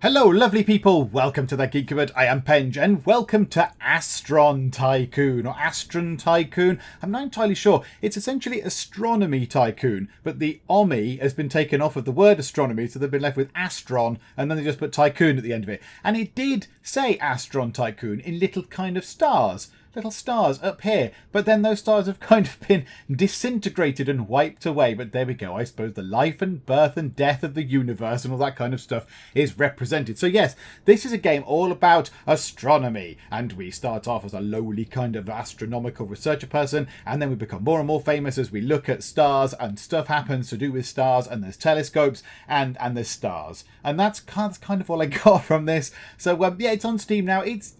Hello lovely people, welcome to the Geek. I am Penge and welcome to AstronTycoon or AstronTycoon. I'm not entirely sure. It's essentially Astronomy Tycoon, but the Omi has been taken off of the word astronomy, so they've been left with Astron and then they just put Tycoon at the end of it. And it did say AstronTycoon in little kind of stars. Little stars up here, but then those stars have kind of been disintegrated and wiped away. But there we go. I suppose the life and birth and death of the universe and all that kind of stuff is represented. So yes, this is a game all about astronomy, and we start off as a lowly kind of astronomical researcher person, and then we become more and more famous as we look at stars, and stuff happens to do with stars, and there's telescopes and there's stars, and that's kind of all I got from this. So yeah, it's on Steam now. It's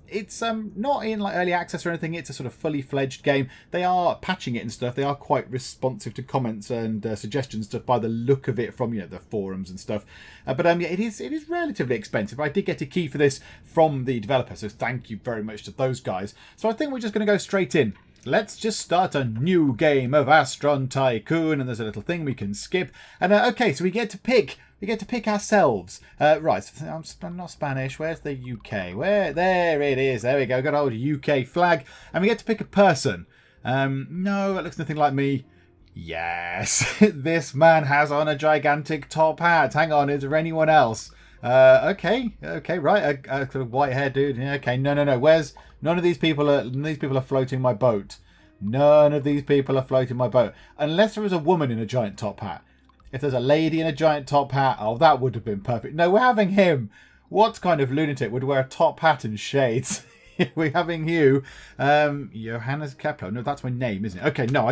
not in like early access or anything. It's a sort of fully fledged game. They are patching it and stuff. They are quite responsive to comments and suggestions and stuff by the look of it from the forums and stuff. But yeah, it is relatively expensive. I did get a key for this from the developer, so thank you very much to those guys. So I think we're just going to go straight in. Let's just start a new game of AstronTycoon, and there's a little thing we can skip. And okay, so we get to pick ourselves. Right, I'm not Spanish. Where's the UK? There it is. There we go. Got old UK flag. And we get to pick a person. No, it looks nothing like me. Yes, this man has on a gigantic top hat. Hang on, is there anyone else? Okay, right. A sort of white haired dude. Yeah, okay, no. Where's none of these people are floating my boat. None of these people are floating my boat. Unless there was a woman in a giant top hat. If there's a lady in a giant top hat, oh, that would have been perfect. No, we're having him. What kind of lunatic would wear a top hat and shades? We're having you. Johannes Kepler. No, that's my name, isn't it? Okay, no.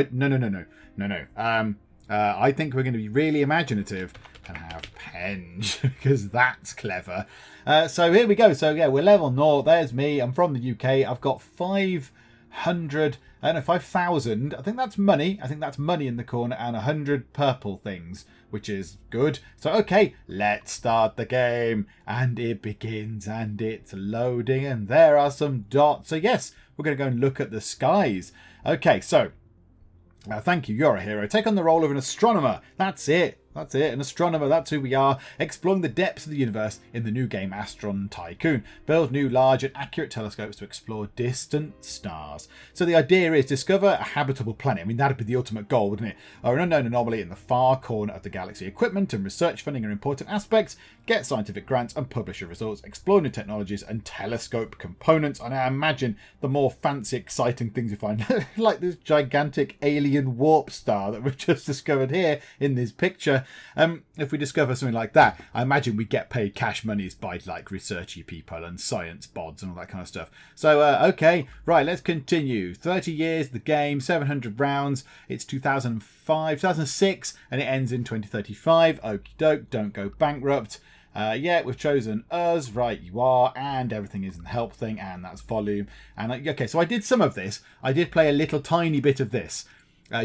I think we're going to be really imaginative and have Penge, because that's clever. So here we go. So yeah, we're level 0. There's me. I'm from the UK. I've got 500... I don't know, 5,000. I think that's money. I think that's money in the corner, and 100 purple things, which is good. So, okay, let's start the game. And it begins, and it's loading, and there are some dots. So, yes, we're going to go and look at the skies. Okay, so, thank you, you're a hero. Take on the role of an astronomer. That's it. An astronomer, that's who we are, exploring the depths of the universe in the new game AstronTycoon. Build new, large and accurate telescopes to explore distant stars. So the idea is discover a habitable planet. I mean, that'd be the ultimate goal, wouldn't it? Or an unknown anomaly in the far corner of the galaxy. Equipment and research funding are important aspects. Get scientific grants and publish your results. Explore new technologies and telescope components. And I imagine the more fancy, exciting things you find, like this gigantic alien warp star that we've just discovered here in this picture. If we discover something like that, I imagine we get paid cash monies by like researchy people and science bods and all that kind of stuff. So, okay, right, let's continue. 30 years, the game, 700 rounds. It's 2006, and it ends in 2035. Okie doke, don't go bankrupt. Yeah, we've chosen us. Right, you are. And everything is in the help thing, and that's volume. And okay, so I did some of this. I did play a little tiny bit of this.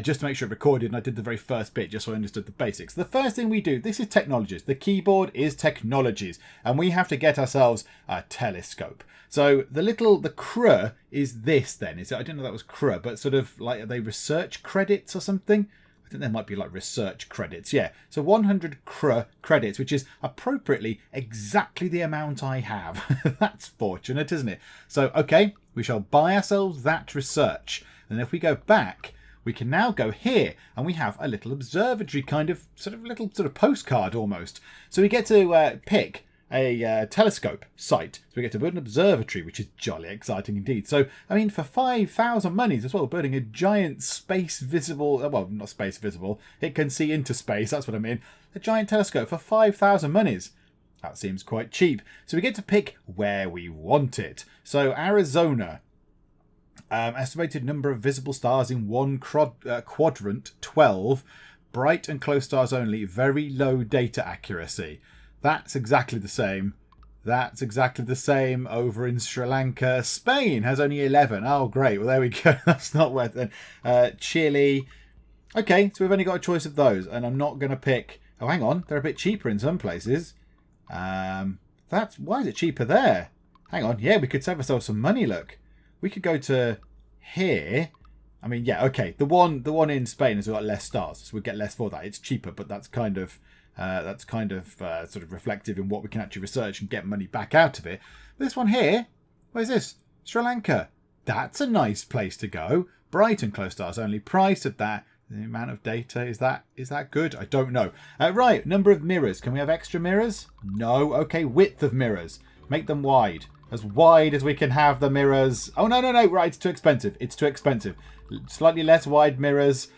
Just to make sure it recorded, and I did the very first bit just so I understood the basics. The first thing we do, this is technologies. The keyboard is technologies, and we have to get ourselves a telescope. So the cr is this then. Is it? I didn't know that was cr, but sort of like, are they research credits or something? I think there might be like research credits. Yeah, so 100 credits, which is appropriately exactly the amount I have. That's fortunate, isn't it? So, okay, we shall buy ourselves that research. And if we go back, we can now go here, and we have a little observatory kind of little postcard almost. So we get to pick a telescope site. So we get to build an observatory, which is jolly exciting indeed. So, I mean, for 5,000 monies as well, building a giant space visible, well, not space visible, it can see into space, that's what I mean. A giant telescope for 5,000 monies. That seems quite cheap. So we get to pick where we want it. So Arizona. Estimated number of visible stars in one quadrant, 12. Bright and close stars only. Very low data accuracy. That's exactly the same. That's exactly the same over in Sri Lanka. Spain has only 11. Oh, great. Well, there we go. That's not worth it. Chile. Okay, so we've only got a choice of those. And I'm not going to pick... Oh, hang on. They're a bit cheaper in some places. Why is it cheaper there? Hang on. Yeah, we could save ourselves some money, look. We could go to here. I mean, yeah, okay. The one in Spain has got less stars, so we get less for that. It's cheaper, but that's kind of That's kind of sort of reflective in what we can actually research and get money back out of it. This one here, where's this? Sri Lanka. That's a nice place to go. Bright and close stars only. Price of that. The amount of data, is that good? I don't know. Right, number of mirrors. Can we have extra mirrors? No. Okay, width of mirrors. Make them wide. As wide as we can have the mirrors. Oh, no. Right, it's too expensive. It's too expensive. Slightly less wide mirrors.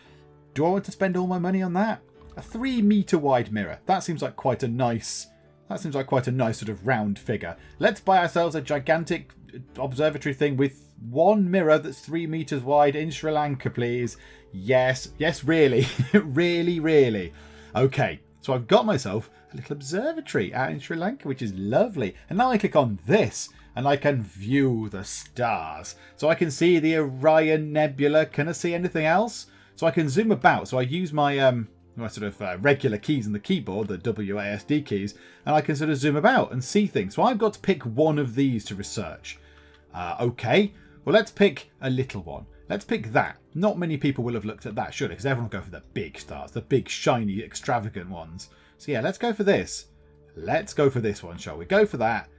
Do I want to spend all my money on that? A 3 meter wide mirror. That seems like quite a nice sort of round figure. Let's buy ourselves a gigantic observatory thing with one mirror that's 3 meters wide in Sri Lanka, please. Yes, really. really. Okay, so I've got myself a little observatory out in Sri Lanka, which is lovely. And now I click on this and I can view the stars. So I can see the Orion Nebula. Can I see anything else? So I can zoom about. So I use my my sort of regular keys on the keyboard, the WASD keys, and I can sort of zoom about and see things. So I've got to pick one of these to research. Okay, well, let's pick a little one. Let's pick that. Not many people will have looked at that, should they? Because everyone will go for the big stars, the big, shiny, extravagant ones. So yeah, let's go for this. Let's go for this one, shall we? Go for that.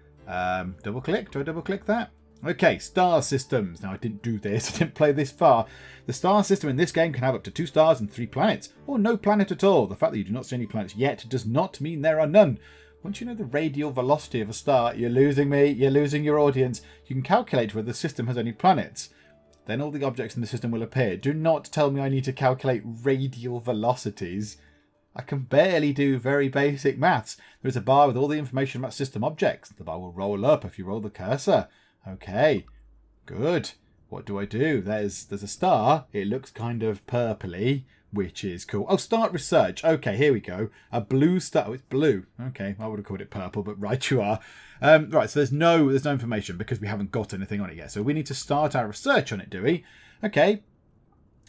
Double click. Do I double click that? Okay, star systems. Now, I didn't do this. I didn't play this far. The star system in this game can have up to 2 stars and 3 planets, or no planet at all. The fact that you do not see any planets yet does not mean there are none. Once you know the radial velocity of a star, you're losing me. You're losing your audience. You can calculate whether the system has any planets. Then all the objects in the system will appear. Do not tell me I need to calculate radial velocities. I can barely do very basic maths. There is a bar with all the information about system objects. The bar will roll up if you roll the cursor. Okay, good. What do I do? There's a star. It looks kind of purpley, which is cool. Oh, start research. Okay, here we go. A blue star. Oh, it's blue. Okay, I would have called it purple, but right you are. Right, so there's no information because we haven't got anything on it yet. So we need to start our research on it, do we? Okay.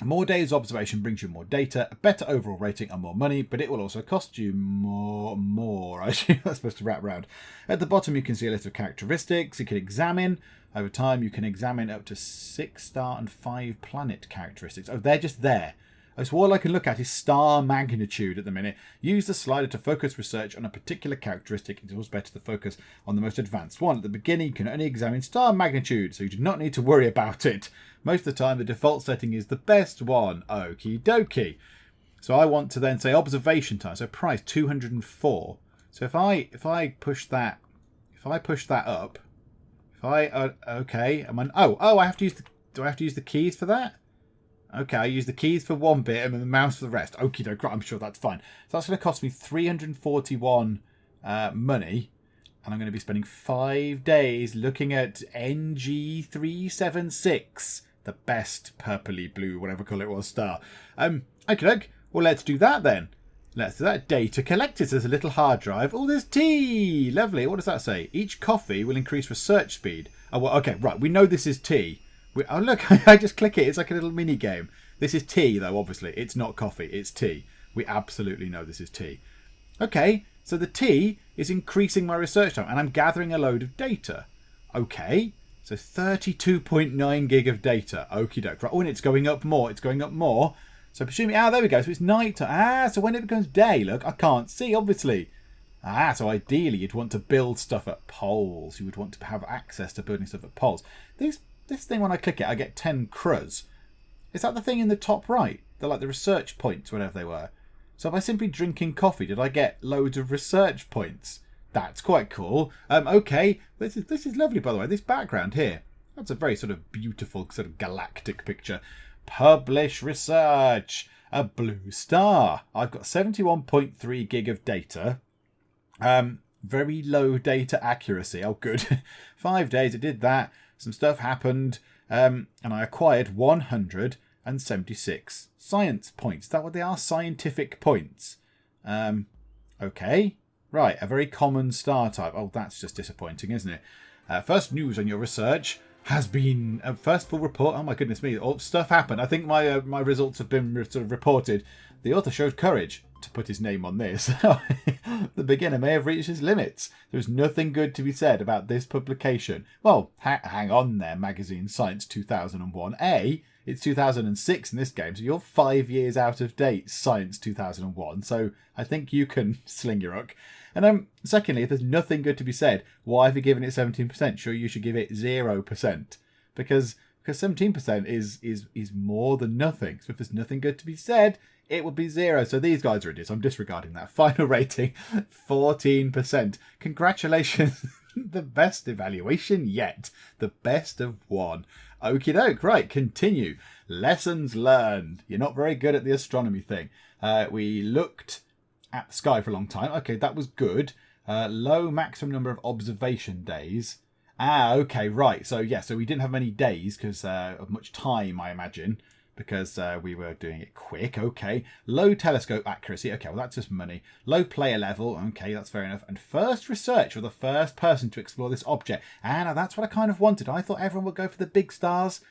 More days observation brings you more data, a better overall rating and more money, but it will also cost you more. Actually, that's supposed to wrap around. At the bottom, you can see a list of characteristics you can examine. Over time, you can examine up to 6 star and 5 planet characteristics. Oh, they're just there. So all I can look at is star magnitude at the minute. Use the slider to focus research on a particular characteristic. It's always better to focus on the most advanced one. At the beginning, you can only examine star magnitude, so you do not need to worry about it. Most of the time, the default setting is the best one. Okie dokie. So I want to then say observation time. So price 204. So if I push that up, okay, I have to use do I have to use the keys for that? Okay, I use the keys for one bit and then the mouse for the rest. Okie doke, I'm sure that's fine. So that's going to cost me 341 money. And I'm going to be spending 5 days looking at NG376. The best purpley blue, whatever colour it was, star. Okay, well, let's do that then. Let's do that. Data collected. There's a little hard drive. Oh, there's tea. Lovely. What does that say? Each coffee will increase research speed. Oh, well, okay, right. We know this is tea. Oh, look, I just click it. It's like a little mini game. This is tea, though, obviously. It's not coffee. It's tea. We absolutely know this is tea. Okay, so the tea is increasing my research time, and I'm gathering a load of data. Okay, so 32.9 gig of data. Okie doke. Right. Oh, and it's going up more. It's going up more. So presuming, there we go. So it's night time. So when it becomes day, look, I can't see, obviously. So ideally you'd want to build stuff at poles. You would want to have access to building stuff at poles. This thing, when I click it, I get 10 cruz. Is that the thing in the top right? They're like the research points, whatever they were. So by simply drinking coffee, did I get loads of research points? That's quite cool. Okay, this is lovely, by the way. This background here, that's a very sort of beautiful, sort of galactic picture. Publish research. A blue star. I've got 71.3 gig of data. Very low data accuracy. Oh, good. 5 days, it did that. Some stuff happened, and I acquired 176 science points. Is that what they are? Scientific points. Okay. Right, a very common star type. Oh, that's just disappointing, isn't it? First news on your research has been... first full report. Oh, my goodness me. Oh, stuff happened. I think my results have been sort of reported. The author showed courage. to put his name on this. The beginner may have reached his limits. There's nothing good to be said about this publication. Well, hang on there, magazine Science 2001. It's 2006 in this game, so you're 5 years out of date, Science 2001. So I think you can sling your hook. And secondly, if there's nothing good to be said, why have you given it 17%? Sure, you should give it 0%. Because 17% is more than nothing. So if there's nothing good to be said, it would be 0. So these guys are idiots. I'm disregarding that. Final rating, 14%. Congratulations. The best evaluation yet. The best of one. Okie doke. Right, continue. Lessons learned. You're not very good at the astronomy thing. We looked at the sky for a long time. Okay, that was good. Low maximum number of observation days. Okay, right. So, yeah, so we didn't have many days because of much time, I imagine, because we were doing it quick. Okay. Low telescope accuracy. Okay, well, that's just money. Low player level. Okay, that's fair enough. And first research for the first person to explore this object. Now that's what I kind of wanted. I thought everyone would go for the big stars.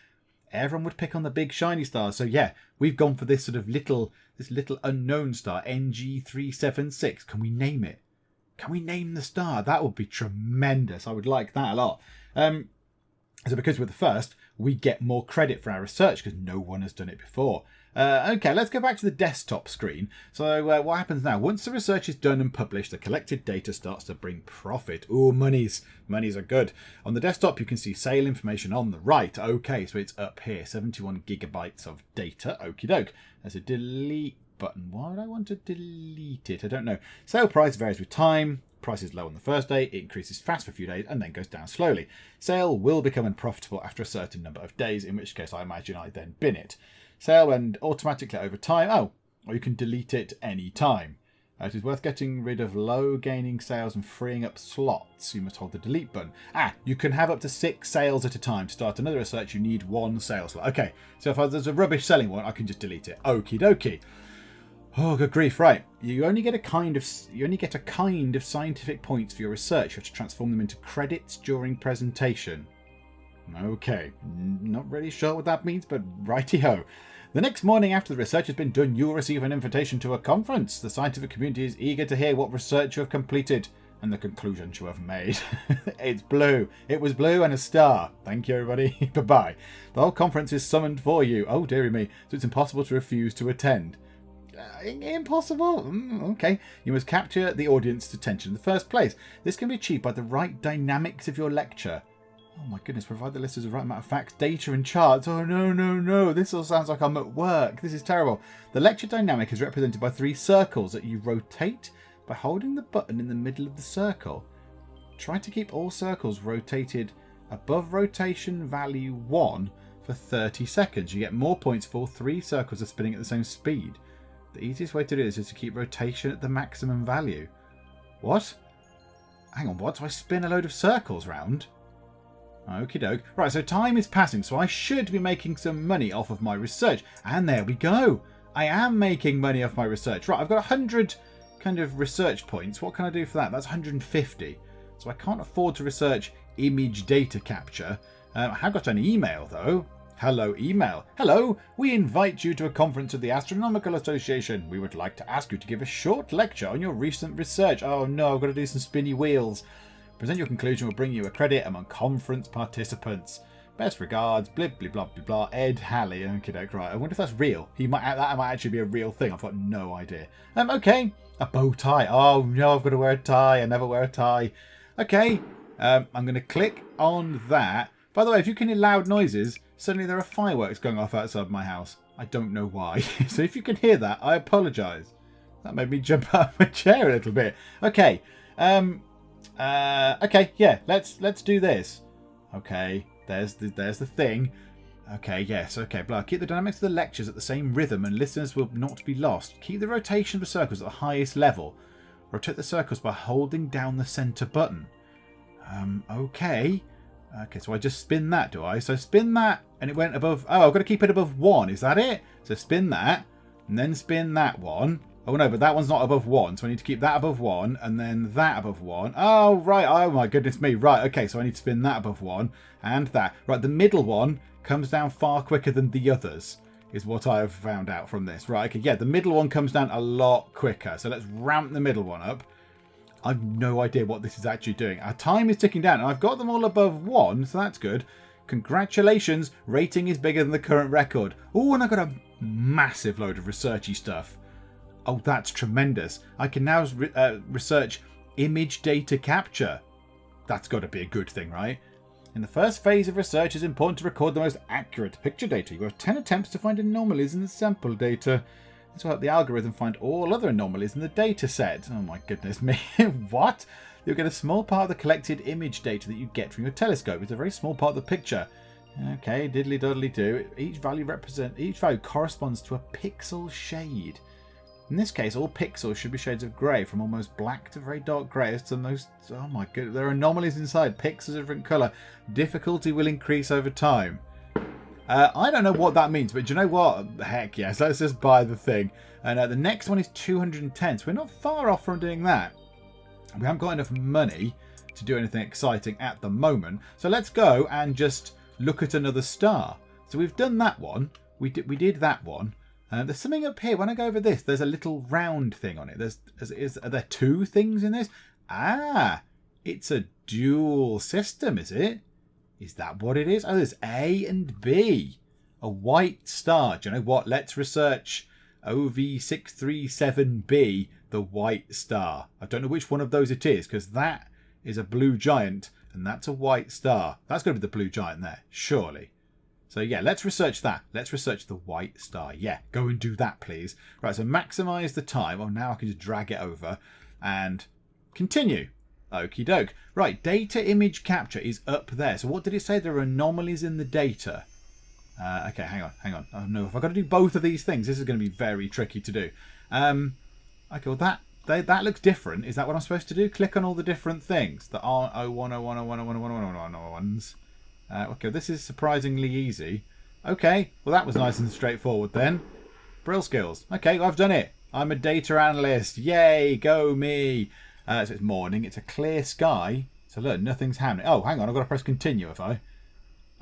Everyone would pick on the big shiny stars. So, yeah, we've gone for this sort of little unknown star, NG376. Can we name it? Can we name the star? That would be tremendous. I would like that a lot. So because we're the first, we get more credit for our research because no one has done it before. Okay, let's go back to the desktop screen. So what happens now? Once the research is done and published, the collected data starts to bring profit. Ooh, monies. Monies are good. On the desktop, you can see sale information on the right. Okay, so it's up here. 71 gigabytes of data. Okie doke. There's a delete button. Why would I want to delete it? I don't know. Sale price varies with time. Price is low on the first day, it increases fast for a few days and then goes down slowly. Sale will become unprofitable after a certain number of days, in which case I imagine I then bin it. Sale will end automatically over time. Or you can delete it any time. It is worth getting rid of low gaining sales and freeing up slots. You must hold the delete button. You can have up to 6 sales at a time. To start another research, you need 1 sales slot. Okay, so if there's a rubbish selling one, I can just delete it. Okie dokie. Oh, good grief! Right, you only get a kind of scientific points for your research. You have to transform them into credits during presentation. Okay, not really sure what that means, but righty-ho. The next morning after the research has been done, you'll receive an invitation to a conference. The scientific community is eager to hear what research you have completed and the conclusions you have made. It's blue. It was blue and a star. Thank you, everybody. Bye-bye. The whole conference is summoned for you. Oh, dearie me. So it's impossible to refuse to attend. Impossible? Okay. You must capture the audience's attention in the first place. This can be achieved by the right dynamics of your lecture. Oh my goodness, provide the listeners the right amount of facts, data and charts. Oh no. This all sounds like I'm at work. This is terrible. The lecture dynamic is represented by 3 circles that you rotate by holding the button in the middle of the circle. Try to keep all circles rotated above rotation value 1 for 30 seconds. You get more points if all 3 circles are spinning at the same speed. The easiest way to do this is to keep rotation at the maximum value. What? Hang on, what? Do I spin a load of circles round? Okie doke. Right, so time is passing, so I should be making some money off of my research. And there we go. I am making money off my research. Right, I've got 100 kind of research points. What can I do for that? That's 150. So I can't afford to research image data capture. I have got an email, though. Hello, email. Hello, we invite you to a conference of the Astronomical Association. We would like to ask you to give a short lecture on your recent research. Oh no, I've got to do some spinny wheels. Present your conclusion will bring you a credit among conference participants. Best regards, blah blah blah blah blah. Ed Halley. Okay, right. I wonder if that's real. That might actually be a real thing. I've got no idea. Okay, a bow tie. Oh no, I've got to wear a tie. I never wear a tie. Okay, I'm going to click on that. By the way, if you can hear loud noises, suddenly there are fireworks going off outside my house. I don't know why. So if you can hear that, I apologise. That made me jump out of my chair a little bit. Okay. Okay, yeah, let's do this. Okay, there's the thing. Okay, yes, okay, blah. Keep the dynamics of the lectures at the same rhythm and listeners will not be lost. Keep the rotation of the circles at the highest level. Rotate the circles by holding down the centre button. Okay. Okay, so I just spin that, do I? So spin that, and it went above... Oh, I've got to keep it above 1. Is that it? So spin that, and then spin that one. Oh, no, but that one's not above 1, so I need to keep that above 1, and then that above 1. Oh, right. Oh, my goodness me. Right, okay, so I need to spin that above 1, and that. Right, the middle one comes down far quicker than the others. is what I have found out from this. Right, okay, yeah, the middle one comes down a lot quicker. So let's ramp the middle one up. I've no idea what this is actually doing. Our time is ticking down, and I've got them all above 1, so that's good. Congratulations, rating is bigger than the current record. Oh, and I got a massive load of researchy stuff. Oh, that's tremendous. I can now research image data capture. That's got to be a good thing, right? In the first phase of research, it's important to record the most accurate picture data. You have 10 attempts to find anomalies in the sample data. This will help the algorithm find all other anomalies in the data set. Oh my goodness me. What? You'll get a small part of the collected image data that you get from your telescope. It's a very small part of the picture. Okay, diddly doddly do. Each value corresponds to a pixel shade. In this case, all pixels should be shades of grey, from almost black to very dark grey as to most... Oh my goodness, there are anomalies inside. Pixels of different colour. Difficulty will increase over time. I don't know what that means, but do you know what? Heck yes, let's just buy the thing. And the next one is 210, so we're not far off from doing that. We haven't got enough money to do anything exciting at the moment, so let's go and just look at another star. So we've done that one. We did that one. There's something up here. When I go over this, there's a little round thing on it. Are there 2 things in this? Ah, it's a dual system, is it? Is that what it is? Oh, there's A and B. A white star. Do you know what? Let's research OV637b, the white star. I don't know which one of those it is, because that is a blue giant, and that's a white star. That's going to be the blue giant there, surely. So yeah, let's research that. Let's research the white star. Yeah, go and do that, please. Right, so maximize the time. Oh, now I can just drag it over and continue. Okie doke. Right, data image capture is up there. So what did it say? There are anomalies in the data. Okay, hang on. Oh no, if I've got to do both of these things, this is going to be very tricky to do. Okay, well that looks different. Is that what I'm supposed to do? Click on all the different things. The R0101010101s. Okay, this is surprisingly easy. Okay, well that was nice and straightforward then. Brill skills. Okay, well, I've done it. I'm a data analyst. Yay, go me. So it's morning. It's a clear sky. So look, nothing's happening. Oh, hang on. I've got to press continue, have I?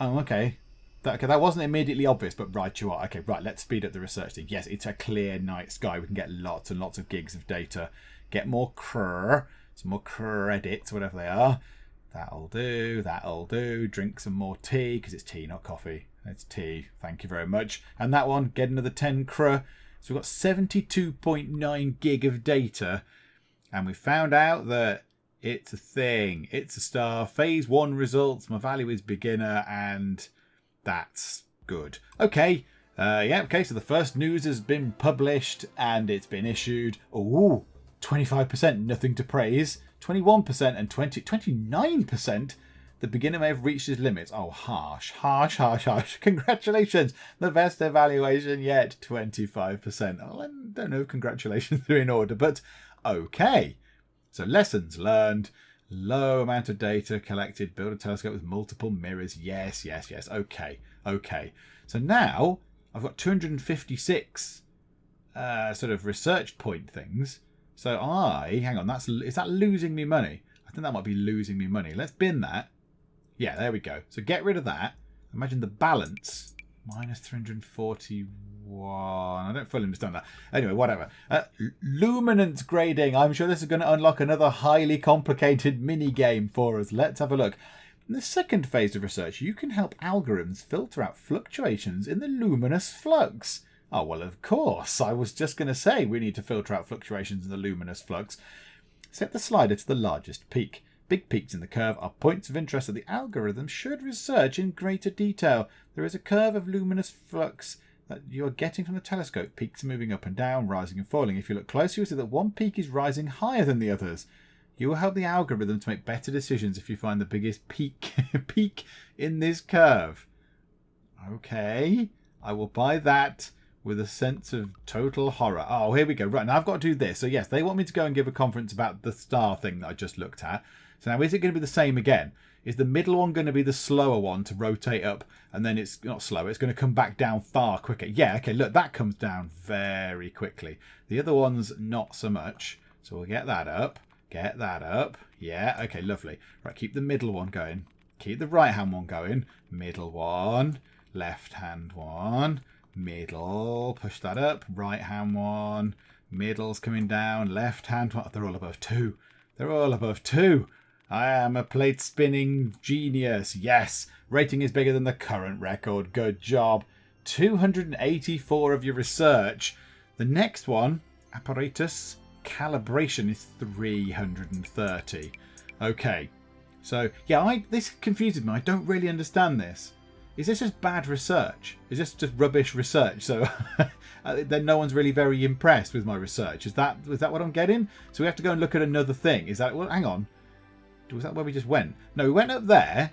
Oh, okay. That wasn't immediately obvious, but right you are. Okay, right, let's speed up the research thing. Yes, it's a clear night sky. We can get lots and lots of gigs of data. Get more some more credits, whatever they are. That'll do, that'll do. Drink some more tea, because it's tea, not coffee. It's tea, thank you very much. And that one, get another 10 cr. So we've got 72.9 gig of data. And we found out that it's a thing. It's a star. Phase 1 results. My value is beginner, and that's good. Okay. Yeah, okay, so the first news has been published, and it's been issued. Ooh, 25%, nothing to praise. 21% and 29%. The beginner may have reached his limits. Oh, harsh. Congratulations. The best evaluation yet. 25%. Oh, I don't know if congratulations are in order, but okay. So lessons learned. Low amount of data collected. Build a telescope with multiple mirrors. Yes. Okay. So now I've got 256 sort of research point things. So hang on, is that losing me money? I think that might be losing me money. Let's bin that. Yeah, there we go. So get rid of that. Imagine the balance. Minus 341. I don't fully understand that. Anyway, whatever. Luminance grading. I'm sure this is going to unlock another highly complicated mini game for us. Let's have a look. In the second phase of research, you can help algorithms filter out fluctuations in the luminous flux. Oh, well, of course. I was just going to say we need to filter out fluctuations in the luminous flux. Set the slider to the largest peak. Big peaks in the curve are points of interest that the algorithm should research in greater detail. There is a curve of luminous flux that you are getting from the telescope. Peaks are moving up and down, rising and falling. If you look closely, you'll see that one peak is rising higher than the others. You will help the algorithm to make better decisions if you find the biggest peak in this curve. Okay, I will buy that with a sense of total horror. Oh, here we go. Right, now I've got to do this. So yes, they want me to go and give a conference about the star thing that I just looked at. So now, is it going to be the same again? Is the middle one going to be the slower one to rotate up, and then it's not slower, it's going to come back down far quicker? Yeah, okay, look, that comes down very quickly. The other one's not so much. So we'll get that up. Get that up. Yeah, okay, lovely. Right, keep the middle one going. Keep the right-hand one going. Middle one. Left-hand one. middle, push that up, right hand one, middle's coming down, left hand one, they're all above 2. They're all above 2. I am a plate spinning genius. Yes, rating is bigger than the current record. Good job. 284 of your research. The next one, apparatus calibration, is 330. Okay, so yeah, this confuses me. I don't really understand this. Is this just bad research? Is this just rubbish research? So then no one's really very impressed with my research. Is that what I'm getting? So we have to go and look at another thing. Is that, well, hang on. Was that where we just went? No, we went up there.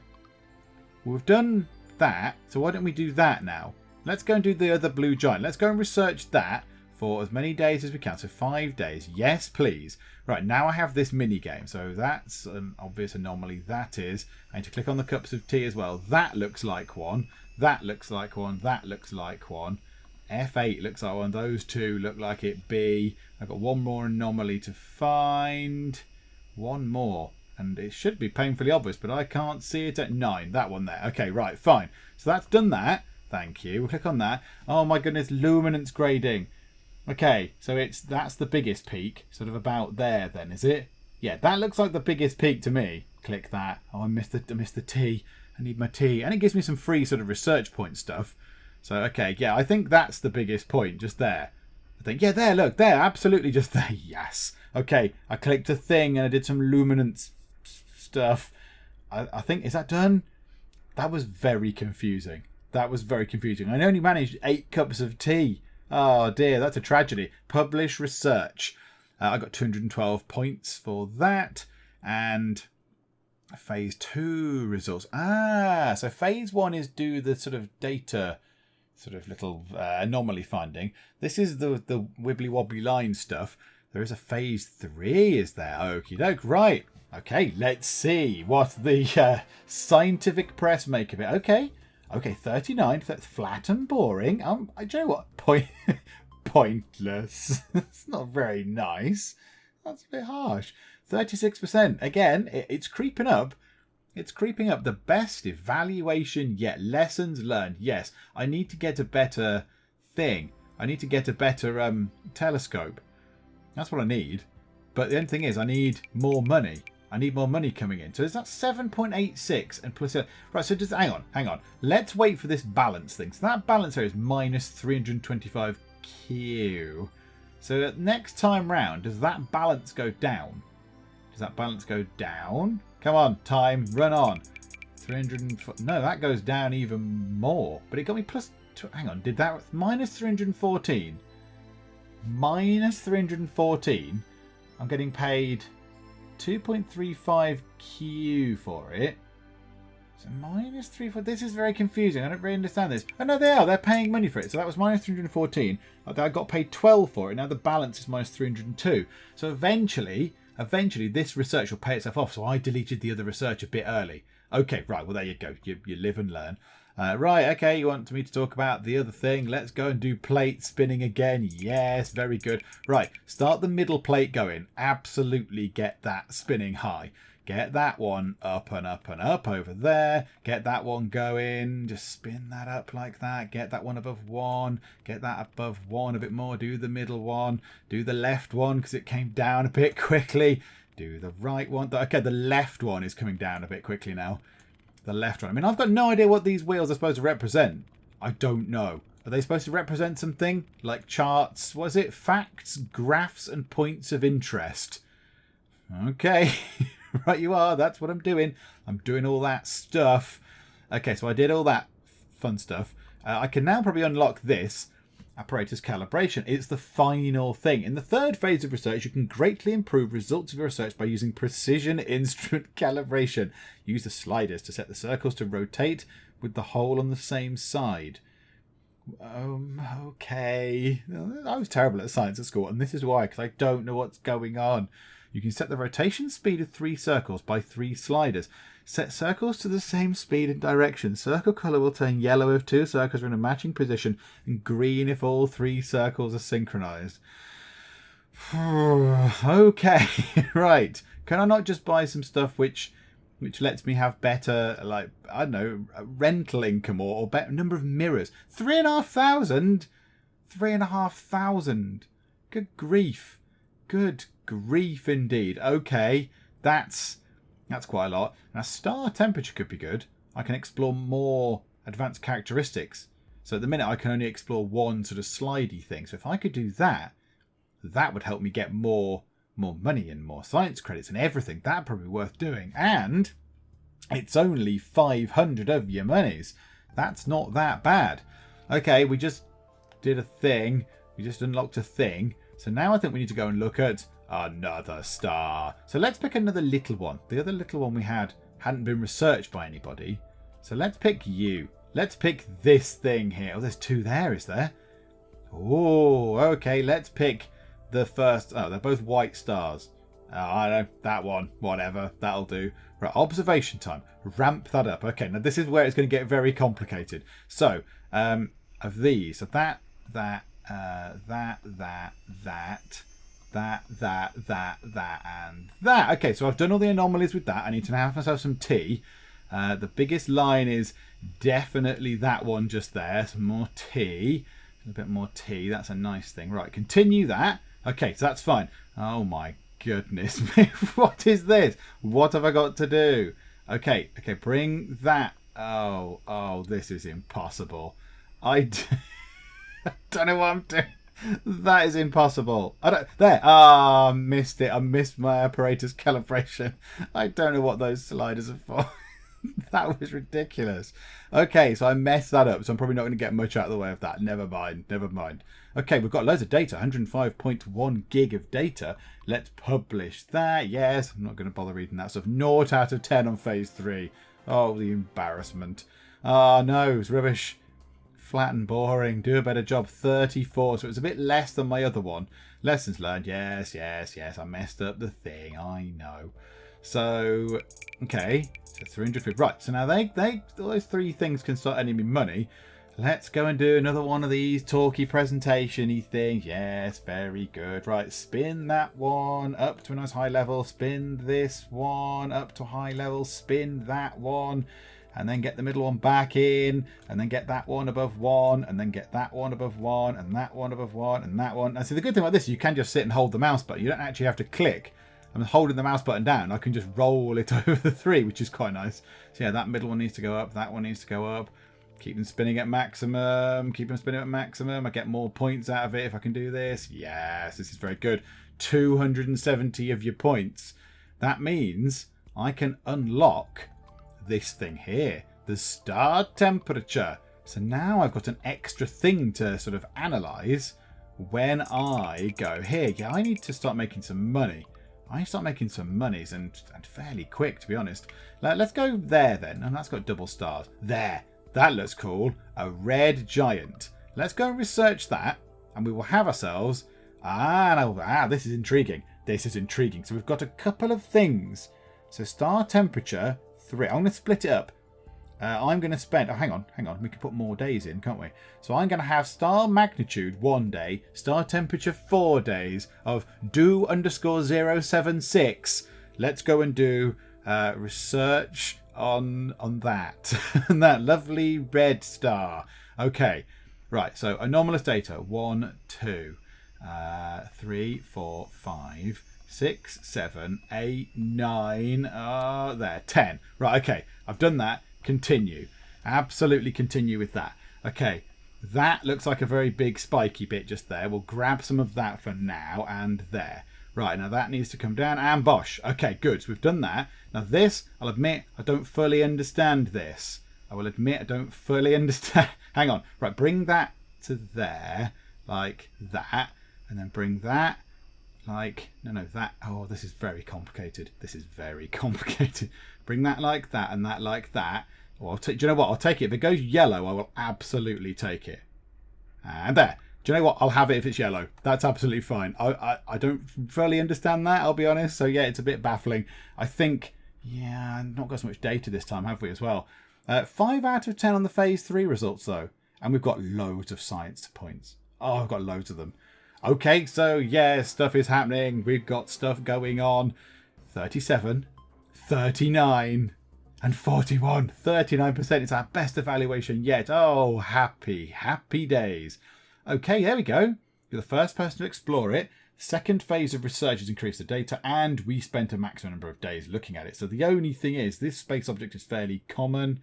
We've done that. So why don't we do that now? Let's go and do the other blue giant. Let's go and research that for as many days as we can. So 5 days. Yes, please. Right, now I have this mini game. So that's an obvious anomaly. That is. I need to click on the cups of tea as well. That looks like one. That looks like one. That looks like one. F8 looks like one. Those two look like it B. I've got one more anomaly to find. One more. And it should be painfully obvious, but I can't see it at 9. That one there. Okay, right, fine. So that's done that. Thank you. We'll click on that. Oh my goodness, luminance grading. Okay, so that's the biggest peak, sort of about there then, is it? Yeah, that looks like the biggest peak to me. Click that. Oh, I missed the tea. I need my tea. And it gives me some free sort of research point stuff. So, okay, yeah, I think that's the biggest point, just there. I think, yeah, there, look, there, absolutely just there. Yes. Okay, I clicked a thing and I did some luminance stuff. I think, is that done? That was very confusing. That was very confusing. I only managed 8 cups of tea. Oh dear, that's a tragedy. Publish research. I got 212 points for that. And phase 2 results. So phase 1 is do the sort of data, sort of little anomaly finding. This is the wibbly wobbly line stuff. There is a phase 3, is there? Okie doke, right. Okay, let's see what the scientific press make of it. Okay, 39. That's flat and boring. Do you know what? Pointless. It's not very nice. That's a bit harsh. 36%. Again, it's creeping up. It's creeping up. The best evaluation yet. Lessons learned. Yes, I need to get a better thing. I need to get a better telescope. That's what I need. But the only thing is, I need more money. I need more money coming in. So is that 7.86 and plus... Right, so just hang on. Let's wait for this balance thing. So that balance here is minus 325 Q. So next time round, does that balance go down? Does that balance go down? Come on, time, run on. 300... No, that goes down even more. But it got me plus... Hang on, did that... Minus 314. Minus 314. I'm getting paid... 2.35 Q for it. So minus 3. This is very confusing. I don't really understand this. Oh no, they are. They're paying money for it. So that was minus 314. I got paid 12 for it. Now the balance is minus 302. So eventually this research will pay itself off. So I deleted the other research a bit early. Okay, right. Well, there you go. You live and learn. Right, okay, you want me to talk about the other thing. Let's go and do plate spinning again. Yes, very good. Right, start the middle plate going. Absolutely get that spinning high. Get that one up and up and up over there. Get that one going. Just spin that up like that. Get that one above 1. Get that above 1 a bit more. Do the middle one. Do the left one because it came down a bit quickly. Do the right one. Okay, the left one is coming down a bit quickly now. The left one. I mean, I've got no idea what these wheels are supposed to represent. I don't know. Are they supposed to represent something? Like charts? What is it? Facts, graphs, and points of interest. Okay. Right you are. That's what I'm doing. I'm doing all that stuff. Okay, so I did all that fun stuff. I can now probably unlock this. Apparatus calibration. It's the final thing. In the third phase of research, you can greatly improve results of your research by using precision instrument calibration. Use the sliders to set the circles to rotate with the hole on the same side. Okay. I was terrible at science at school, and this is why, because I don't know what's going on. You can set the rotation speed of 3 circles by 3 sliders. Set circles to the same speed and direction. Circle colour will turn yellow if 2 circles are in a matching position and green if all 3 circles are synchronised. Okay, right. Can I not just buy some stuff which which lets me have better, like, I don't know, rental income or better number of mirrors. 3,500? 3,500. Good grief. Good grief indeed. Okay, that's quite a lot. Now, star temperature could be good. I can explore more advanced characteristics. So at the minute, I can only explore one sort of slidey thing. So if I could do that, that would help me get more money and more science credits and everything. That'd probably be worth doing. And it's only 500 of your monies. That's not that bad. Okay, we just did a thing. We just unlocked a thing. So now I think we need to go and look at another star. So let's pick another little one. The other little one we hadn't been researched by anybody. So let's pick you. Let's pick this thing here. Oh, there's two there, is there? Oh, okay. Let's pick the first. Oh, they're both white stars. I don't know. That one. Whatever. That'll do. Right. Observation time. Ramp that up. Okay. Now, this is where it's going to get very complicated. So, of these. So that, and that. Okay. So I've done all the anomalies with that. I need to have myself some tea. The biggest line is definitely that one just there. Some more tea. A bit more tea. That's a nice thing. Right, continue that. Okay, so that's fine. Oh my goodness me. What is this? What have I got to do? Okay, bring that. Oh, this is impossible. I don't know what I'm doing. That is impossible. I missed it. I missed my apparatus calibration. I don't know what those sliders are for. That was ridiculous. Okay, so I messed that up, so I'm probably not going to get much out of the way of that. Never mind. Okay, we've got loads of data, 105.1 gig of data. Let's publish that. Yes, I'm not going to bother reading that stuff. 0 out of 10 on phase 3. Oh, the embarrassment. Oh, no, it's rubbish. Flat and boring. Do a better job. 34, so it's a bit less than my other one. Lessons learned. Yes. I messed up the thing. I know. So, okay, so 350. Right, so now those three things can start earning me money. Let's go and do another one of these talky presentation-y things. Yes, very good. Right, spin that one up to a nice high level. Spin this one up to a high level. Spin that one. And then get the middle one back in. And then get that one above one. And then get that one above one. And that one above one. And that one. Now, see, the good thing about this is you can just sit and hold the mouse button. You don't actually have to click. I'm holding the mouse button down. I can just roll it over the three, which is quite nice. So yeah, that middle one needs to go up. That one needs to go up. Keep them spinning at maximum. Keep them spinning at maximum. I get more points out of it if I can do this. Yes, this is very good. 270 of your points. That means I can unlock this thing here. The star temperature. So now I've got an extra thing to sort of analyze when I go here. Yeah, I need to start making some money. I start making some monies and fairly quick, to be honest. Let's go there then. And that's got double stars. There. That looks cool. A red giant. Let's go and research that. And we will have ourselves... this is intriguing. This is intriguing. So we've got a couple of things. So star temperature 3. I'm going to split it up. I'm going to spend... hang on. We can put more days in, can't we? So I'm going to have star magnitude 1 day, star temperature 4 days of do_076. Let's go and do research on that. And that lovely red star. Okay. Right. So anomalous data. 1, 2, 3, 4, 5, 6, 7, 8, 9. There. 10. Right. Okay. I've done that. Continue. Absolutely continue with that. Okay, that looks like a very big spiky bit just there. We'll grab some of that for now and there. Right, now that needs to come down and bosh. Okay, good. So we've done that. Now this, I'll admit, I don't fully understand this. I will admit I don't fully understand. Hang on. Right, bring that to there like that. And then bring that like... No, that... Oh, this is very complicated. Bring that like that and that like that. Well, do you know what? I'll take it. If it goes yellow, I will absolutely take it. And there. Do you know what? I'll have it if it's yellow. That's absolutely fine. I don't fully understand that, I'll be honest. So, yeah, it's a bit baffling. I think, yeah, not got so much data this time, have we, as well? 5 out of 10 on the phase 3 results, though. And we've got loads of science points. Oh, I've got loads of them. Okay, so, yeah, stuff is happening. We've got stuff going on. 37. 39 and 41. 39%. It's our best evaluation yet. Oh, happy, happy days. Okay, there we go. You're the first person to explore it. Second phase of research has increased the data, and we spent a maximum number of days looking at it. So the only thing is, this space object is fairly common.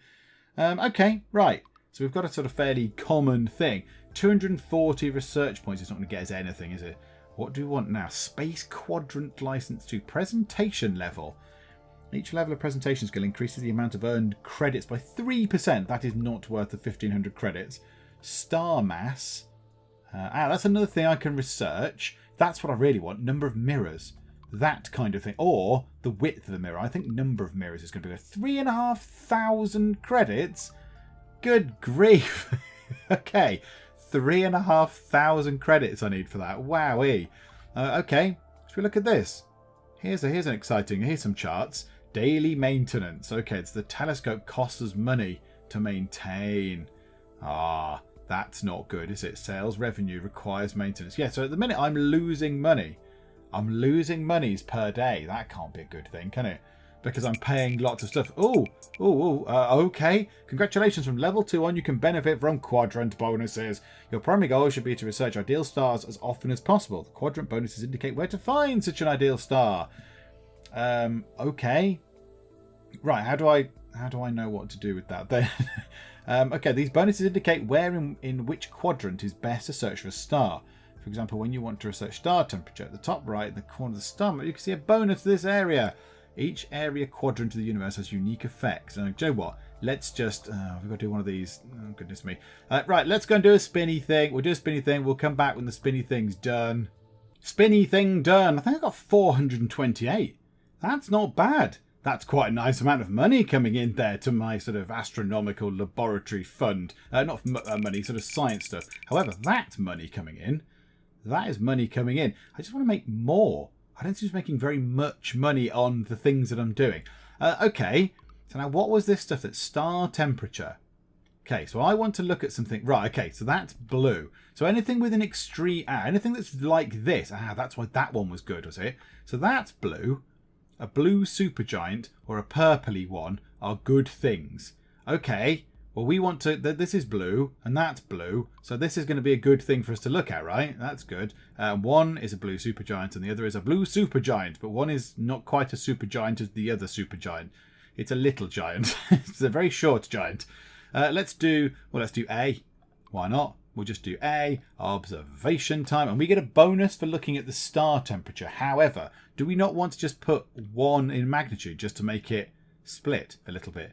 Okay, right. So we've got a sort of fairly common thing. 240 research points is not going to get us anything, is it? What do we want now? Space Quadrant License to Presentation Level. Each level of presentation skill increases the amount of earned credits by 3%. That is not worth the 1,500 credits. Star mass. That's another thing I can research. That's what I really want. Number of mirrors. That kind of thing. Or the width of the mirror. I think number of mirrors is going to be 3,500 credits. Good grief. Okay. 3,500 credits I need for that. Wowee. Okay. Should we look at this? Here's an exciting. Here's some charts. Daily maintenance. Okay. It's the telescope costs us money to maintain. That's not good, is it? Sales revenue requires maintenance. Yeah, so at the minute I'm losing money. I'm losing monies per day. That can't be a good thing, can it? Because I'm paying lots of stuff. Okay. Congratulations, from level 2 on you can benefit from quadrant bonuses. Your primary goal should be to research ideal stars as often as possible. The quadrant bonuses indicate where to find such an ideal star. Okay. Right, how do I know what to do with that then? Okay, these bonuses indicate where in which quadrant is best to search for a star. For example, when you want to research star temperature, at the top right in the corner of the star map, you can see a bonus to this area. Each area quadrant of the universe has unique effects. And do you know what? Let's just... we've got to do one of these. Oh, goodness me. Right, let's go and do a spinny thing. We'll do a spinny thing. We'll come back when the spinny thing's done. Spinny thing done. I think I got 428. That's not bad. That's quite a nice amount of money coming in there to my sort of astronomical laboratory fund. Not money, sort of science stuff. However, that money coming in, that is money coming in. I just want to make more. I don't seem to be making very much money on the things that I'm doing. Okay, so now what was this stuff? That's star temperature. Okay, so I want to look at something. Right, okay, so that's blue. So anything with an extreme... anything that's like this. That's why that one was good, was it? So that's blue. A blue supergiant or a purpley one are good things. Okay, well we want to... This is blue and that's blue. So this is going to be a good thing for us to look at, right? That's good. One is a blue supergiant and the other is a blue supergiant. But one is not quite a supergiant as the other supergiant. It's a little giant. It's a very short giant. Let's do A. Why not? We'll just do A, observation time, and we get a bonus for looking at the star temperature. However, do we not want to just put 1 in magnitude just to make it split a little bit?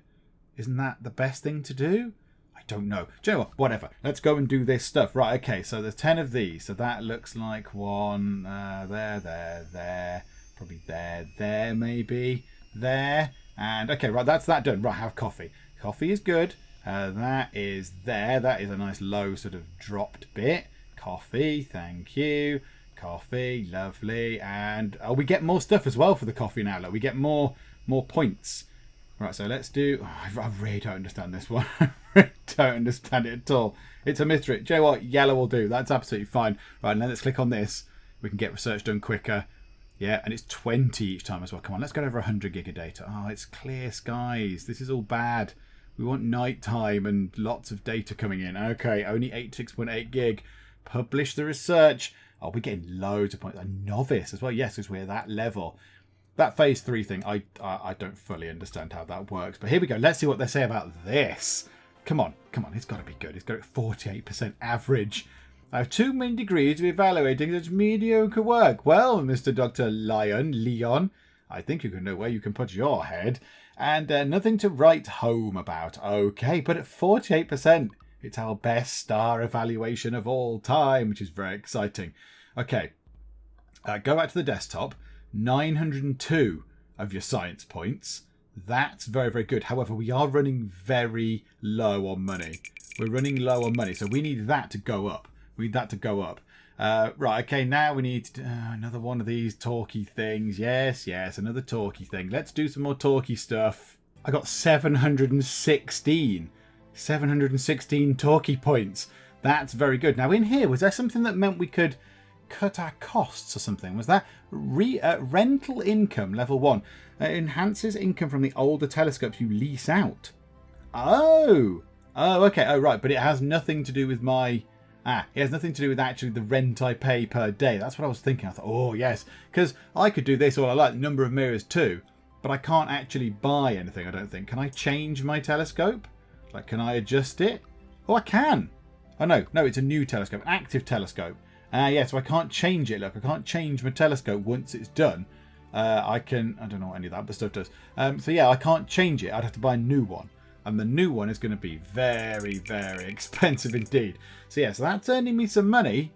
Isn't that the best thing to do? I don't know. Do you know what? Whatever. Let's go and do this stuff. Right, okay, so there's 10 of these. So that looks like one there. Probably there, maybe. There. And, okay, right, that's that done. Right, have coffee. Coffee is good. That is there. That is a nice low sort of dropped bit. Coffee, thank you. Coffee, lovely. And we get more stuff as well for the coffee now. Like, we get more points. Right, so let's do... I really don't understand this one. I really don't understand it at all. It's a mystery. Do you know what? Yellow will do. That's absolutely fine. Right, and then let's click on this. We can get research done quicker. Yeah, and it's 20 each time as well. Come on, let's get over 100 gig of data. Oh, it's clear skies. This is all bad. We want nighttime and lots of data coming in. Okay, only 86.8 gig. Publish the research. Oh, we're getting loads of points. A novice as well. Yes, because we're that level. That phase 3 thing, I don't fully understand how that works. But here we go. Let's see what they say about this. Come on. It's got to be good. It's got 48% average. I have too many degrees of evaluating such mediocre work. Well, Mr. Dr. Leon, I think you can know where you can put your head. And nothing to write home about. Okay, but at 48%, it's our best star evaluation of all time, which is very exciting. Okay, go back to the desktop. 902 of your science points. That's very, very good. However, we are running very low on money. We're running low on money, so we need that to go up. Right, okay, now we need another one of these talky things. Yes, another talky thing. Let's do some more talky stuff. I got 716 talky points. That's very good. Now in here, was there something that meant we could cut our costs or something. Was that rental income level 1? Enhances income from the older telescopes you lease out. Oh, okay. Oh, right. But it has nothing to do with my... it has nothing to do with actually the rent I pay per day. That's what I was thinking. I thought, oh, yes. Because I could do this all I like, number of mirrors too. But I can't actually buy anything, I don't think. Can I change my telescope? Like, can I adjust it? Oh, I can. Oh, no, it's a new telescope, an active telescope. Yeah, so I can't change it. Look, I can't change my telescope once it's done. I don't know what any of that but stuff does. So, yeah, I can't change it. I'd have to buy a new one. And the new one is going to be very, very expensive indeed. So, yeah, so that's earning me some money,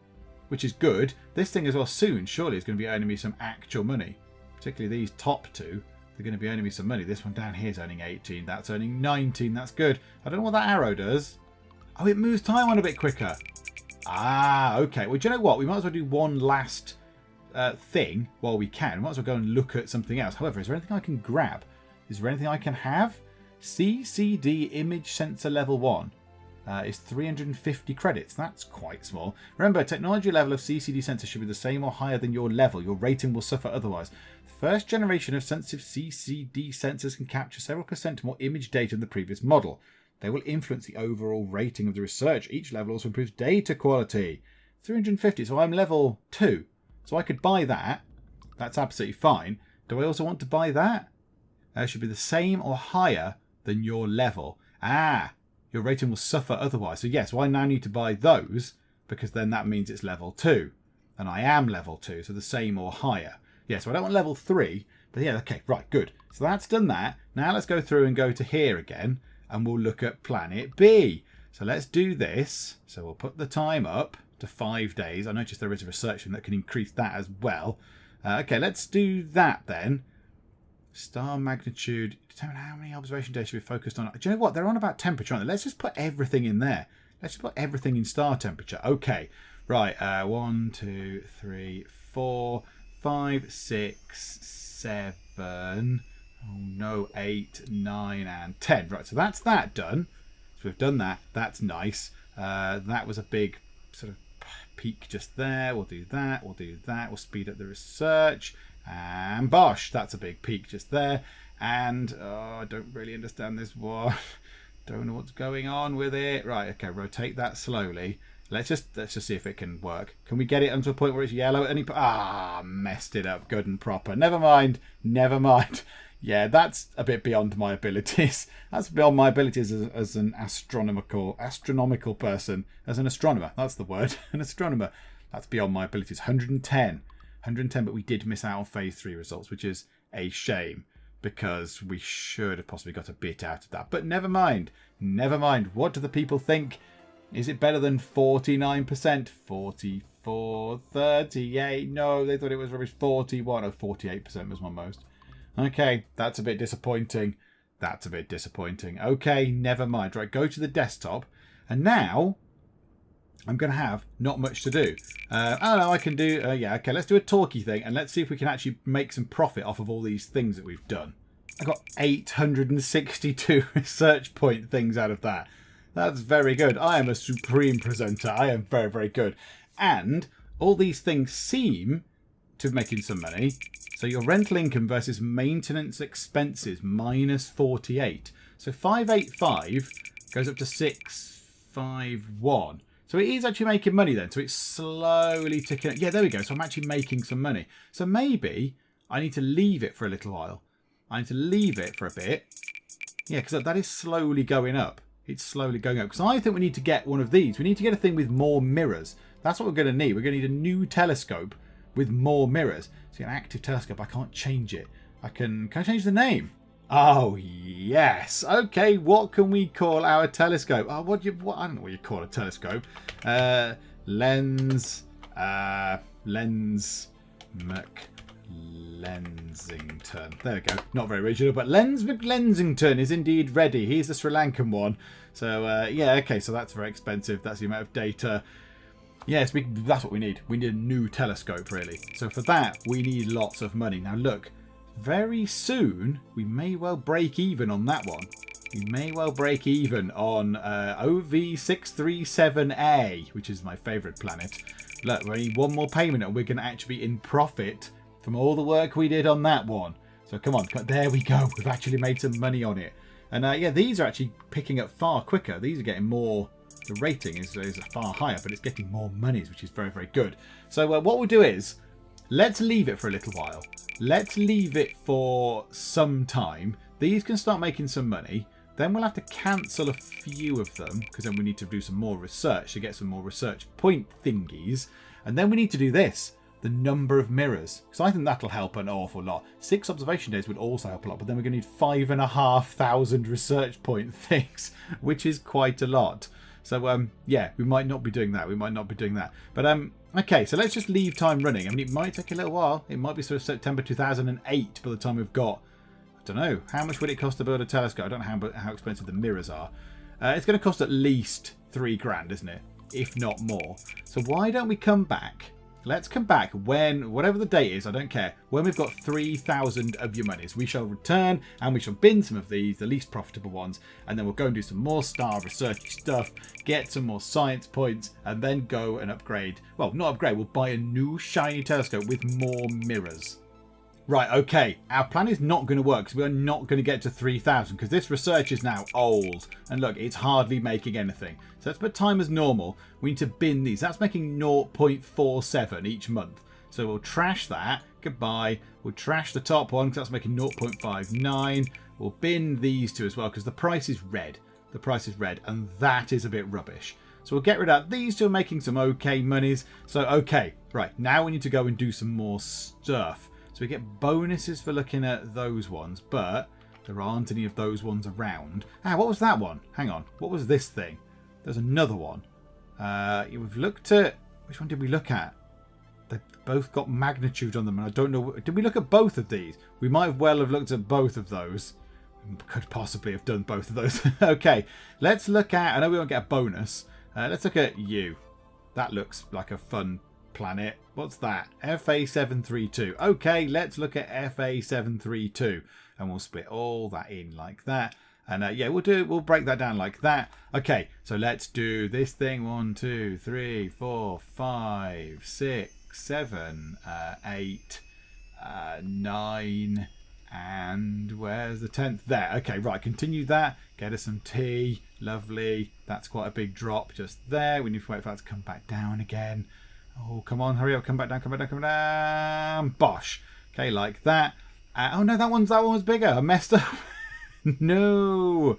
which is good. This thing as well soon, surely, is going to be earning me some actual money. Particularly these top two. They're going to be earning me some money. This one down here is earning 18. That's earning 19. That's good. I don't know what that arrow does. Oh, it moves time on a bit quicker. Okay. Well, do you know what? We might as well do one last thing while we can. We might as well go and look at something else. However, is there anything I can grab? Is there anything I can have? CCD image sensor level 1 is 350 credits. That's quite small. Remember, technology level of CCD sensor should be the same or higher than your level. Your rating will suffer otherwise. The first generation of sensitive CCD sensors can capture several % more image data than the previous model. They will influence the overall rating of the research. Each level also improves data quality. 350, so I'm level 2. So I could buy that. That's absolutely fine. Do I also want to buy that? It should be the same or higher than your level. Your rating will suffer otherwise. So yes, I now need to buy those because then that means it's level 2. And I am level 2, so the same or higher. Yeah, so I don't want level 3, but yeah, okay, right, good. So that's done that. Now let's go through and go to here again, and we'll look at planet B. So let's do this. So we'll put the time up to 5 days. I noticed there is a research that can increase that as well. Okay, let's do that then. Star magnitude. Determine how many observation days should be focused on. Do you know what? They're on about temperature, aren't they? Let's just put everything in there. Let's just put everything in star temperature. Okay. Right. 1, 2, 3, 4, 5, 6, 7. Oh no, 8, 9, and 10. Right. So that's that done. So we've done that. That's nice. That was a big sort of peak just there. We'll do that. We'll do that. We'll speed up the research. And bosh, that's a big peak just there. And I don't really understand this one. Don't know what's going on with it. Right, okay, rotate that slowly. Let's just see if it can work. Can we get it onto a point where it's yellow at any point? Messed it up good and proper. Never mind. Yeah, that's a bit beyond my abilities. That's beyond my abilities as an astronomical person. As an astronomer, that's the word. An astronomer. That's beyond my abilities. 110, but we did miss out on phase 3 results, which is a shame because we should have possibly got a bit out of that. But never mind. What do the people think? Is it better than 49%? 44, 38. No, they thought it was rubbish. 41. 48% was my most. Okay, that's a bit disappointing. Okay, never mind. Right, go to the desktop. And now I'm going to have not much to do. I can do... okay, let's do a talky thing. And let's see if we can actually make some profit off of all these things that we've done. I got 862 research point things out of that. That's very good. I am a supreme presenter. I am very, very good. And all these things seem to be making some money. So your rental income versus maintenance expenses, minus 48. So 585 goes up to 651. So it is actually making money then. So it's slowly ticking up. Yeah, there we go. So I'm actually making some money. So maybe I need to leave it for a little while. I need to leave it for a bit. Yeah, because that is slowly going up. It's slowly going up. Because I think we need to get one of these. We need to get a thing with more mirrors. That's what we're going to need. We're going to need a new telescope with more mirrors. So an active telescope, I can't change it. Can I change the name? Oh, yes. Okay, what can we call our telescope? I don't know what you call a telescope. McLensington. There we go. Not very original, but Lens McLensington is indeed ready. He's the Sri Lankan one. So, okay, so that's very expensive. That's the amount of data. Yes, that's what we need. We need a new telescope, really. So for that, we need lots of money. Now, look, very soon, we may well break even on that one. We may well break even on OV637A, which is my favourite planet. Look, we need one more payment and we're going to actually be in profit from all the work we did on that one. So come on, there we go. We've actually made some money on it. And yeah, these are actually picking up far quicker. These are getting more, the rating is far higher, but it's getting more monies, which is very, very good. So what we'll do is, let's leave it for a little while. Let's leave it for some time. These can start making some money. Then we'll have to cancel a few of them because then we need to do some more research to get some more research point thingies. And then we need to do this, the number of mirrors, because I think that'll help an awful lot. 6 observation days would also help a lot, but then we're going to need 5,500 research point things, which is quite a lot. So yeah, we might not be doing that. We might not be doing that. But okay, so let's just leave time running. I mean, it might take a little while. It might be sort of September 2008 by the time we've got, I don't know, how much would it cost to build a telescope? I don't know how expensive the mirrors are. It's going to cost at least 3 grand, isn't it? If not more. So why don't we come back? Let's come back when, whatever the date is, I don't care. When we've got 3,000 of your monies, we shall return and we shall bin some of these, the least profitable ones, and then we'll go and do some more star research stuff, get some more science points, and then go and upgrade. Well, not upgrade, we'll buy a new shiny telescope with more mirrors. Right, okay, our plan is not going to work because we are not going to get to 3,000 because this research is now old. And look, it's hardly making anything. So let's put time as normal. We need to bin these. That's making 0.47 each month. So we'll trash that. Goodbye. We'll trash the top one because that's making 0.59. We'll bin these two as well because the price is red. The price is red and that is a bit rubbish. So we'll get rid of these two, making some okay monies. So, okay, right, now we need to go and do some more stuff. So we get bonuses for looking at those ones, but there aren't any of those ones around. Ah, what was that one? Hang on. What was this thing? There's another one. We've looked at... Which one did we look at? They both got magnitude on them, and I don't know... Did we look at both of these? We might well have looked at both of those. Could possibly have done both of those. Okay, let's look at... I know we won't get a bonus. Let's look at you. That looks like a fun planet. What's that? FA732. Okay, let's look at FA732 and we'll split all that in like that. And yeah, we'll break that down like that. Okay, so let's do this thing. 1, 2, 3, 4, 5, 6, 7, 8, 9, and where's the 10th? There. Okay, right, continue that. Get us some tea. Lovely. That's quite a big drop just there. We need to wait for that to come back down again. Oh, come on, hurry up, come back down, come back down, come down. Bosh. Okay, like that. Oh no, that one was bigger. I messed up. No.